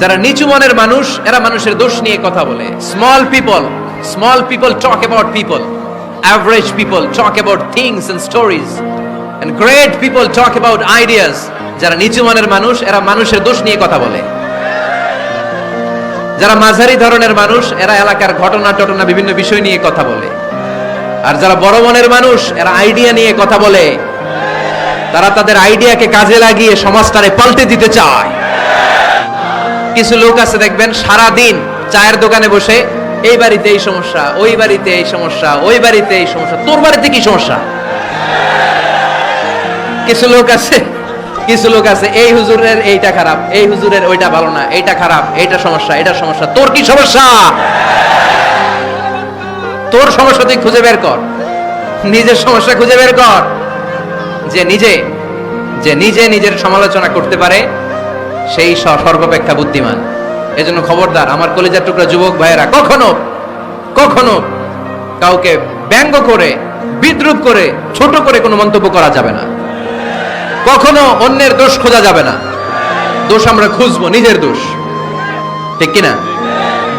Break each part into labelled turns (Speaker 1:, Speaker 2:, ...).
Speaker 1: যারা নিচু মনের মানুষ এরা মানুষের দোষ নিয়ে কথা বলে। Small people talk about people, average people talk about things and stories, and great people talk about ideas. যারা নিচু মনের মানুষ এরা মানুষের দোষ নিয়ে কথা বলে। যারা মাঝারি ধরনের মানুষ এরা এলাকার ঘটনা বিভিন্ন বিষয় নিয়ে কথা বলে। আর যারা বড় মনের মানুষ এরা আইডিয়া নিয়ে কথা বলে। তারা তাদের আইডিয়াকে কাজে লাগিয়ে সমাজটারে পাল্টে দিতে চায়। কিছু লোক আছে দেখবেন সারা দিন চায়ের দোকানে বসে এই বাড়িতে এই সমস্যা, ওই বাড়িতে এই সমস্যা, ওই বাড়িতে এই সমস্যা, তোর বাড়িতে কি সমস্যা। কিছু লোক আছে এই হুজুরের এইটা খারাপ, এই হুজুরের ওইটা ভালো না, এইটা খারাপ, এইটা সমস্যা, এটা সমস্যা, তোর কি সমস্যা? তোর সমস্যা তুই খুঁজে বের কর, নিজের সমস্যা খুঁজে বের কর। যে নিজে নিজের সমালোচনা করতে পারে সেই সর্বাপেক্ষা বুদ্ধিমান। এজন্য খবরদার আমার কলিজার টুকরা যুবক ভাইয়েরা, কখনো কাউকে ব্যঙ্গ করে, বিদ্রূপ করে, ছোট করে কোনো মন্তব্য করা যাবে না। কখনো অন্যের দোষ খোঁজা যাবে না। দোষ আমরা খুঁজবো, নিজের দোষ, ঠিক কিনা?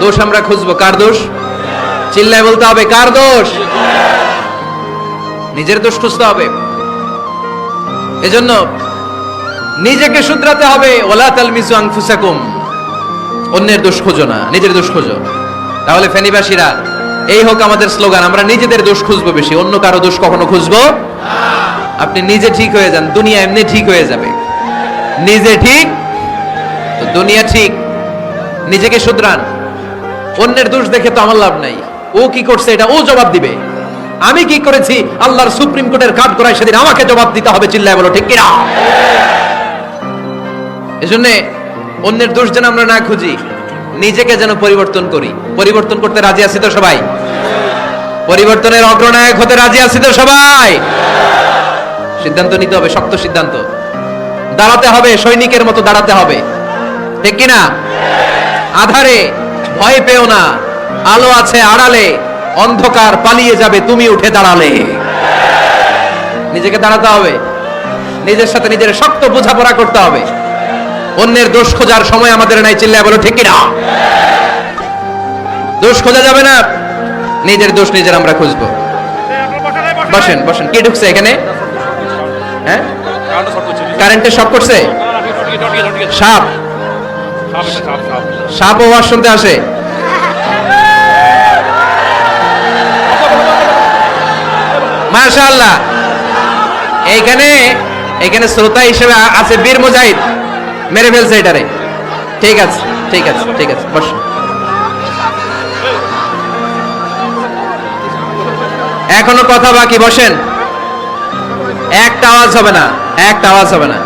Speaker 1: দোষ আমরা খুঁজবো, কার দোষ? চিল্লায় বলতে হবে, কার দোষ? নিজের দোষ খুঁজতে হবে। এজন্য নিজেকে শুধরাতে হবে। ওয়ালা তালমিজু আনফুসাকুম, অন্যের দোষ খোঁজো না, নিজের দোষ খোঁজো। তাহলে ফেনীবাসীরা, এই হোক আমাদের স্লোগান, আমরা নিজেদের দোষ খুঁজবো বেশি, অন্য কারো দোষ কখনো খুঁজবো। আপনি নিজে ঠিক হয়ে যান, দুনিয়া এমনি ঠিক হয়ে যাবে। নিজে ঠিক তো দুনিয়া ঠিক। নিজেকে শুধরান। অন্যের দোষ দেখে তো আমার লাভ নাই। ও কি করছে এটা ও জবাব দিবে, আমি কি করেছি আল্লাহর সুপ্রিম কোর্টের কাঠ করায় সেদিন আমাকে জবাব দিতে হবে। চিল্লায় বলো, ঠিক কিনা? এজন্য অন্যের দোষ যেন আমরা না খুঁজি, নিজেকে যেন পরিবর্তন করি। পরিবর্তন করতে রাজি আছি তো সবাই? পরিবর্তনের অগ্রনায়ক হতে রাজি আছি তো সবাই? সিদ্ধান্ত নিতে হবে, শক্ত সিদ্ধান্ত। দাঁড়াতে হবে, সৈনিকের মতো দাঁড়াতে হবে, ঠিক কিনা? আধারে ভয় পেও না, আলো আছে আড়ালে, অন্ধকার পালিয়ে যাবে তুমি উঠে দাঁড়ালে। নিজেকে দাঁড়াতে হবে, নিজের সাথে নিজের শক্ত বোঝাপড়া করতে হবে। অন্যের দোষ খোঁজার সময় আমাদের নাই। চিল্লায় বলো, ঠিক কিনা? দোষ খোঁজা যাবে না, নিজের দোষ নিজের আমরা খুঁজবো। বসেন বসেন। কি ঢুকছে এখানে? হ্যাঁ, কারেন্টের শক করছে। সাপ ওয়াজ শুনতে আসে। মাশাআল্লাহ। এইখানে শ্রোতা হিসেবে আছে বীর মুজাহিদ, মেরে ফেলছে এটারে। ঠিক আছে ঠিক আছে ঠিক আছে, বস। এখনো কথা বাকি, বসেন। একটা আওয়াজ হবে না, একটা আওয়াজ হবে না।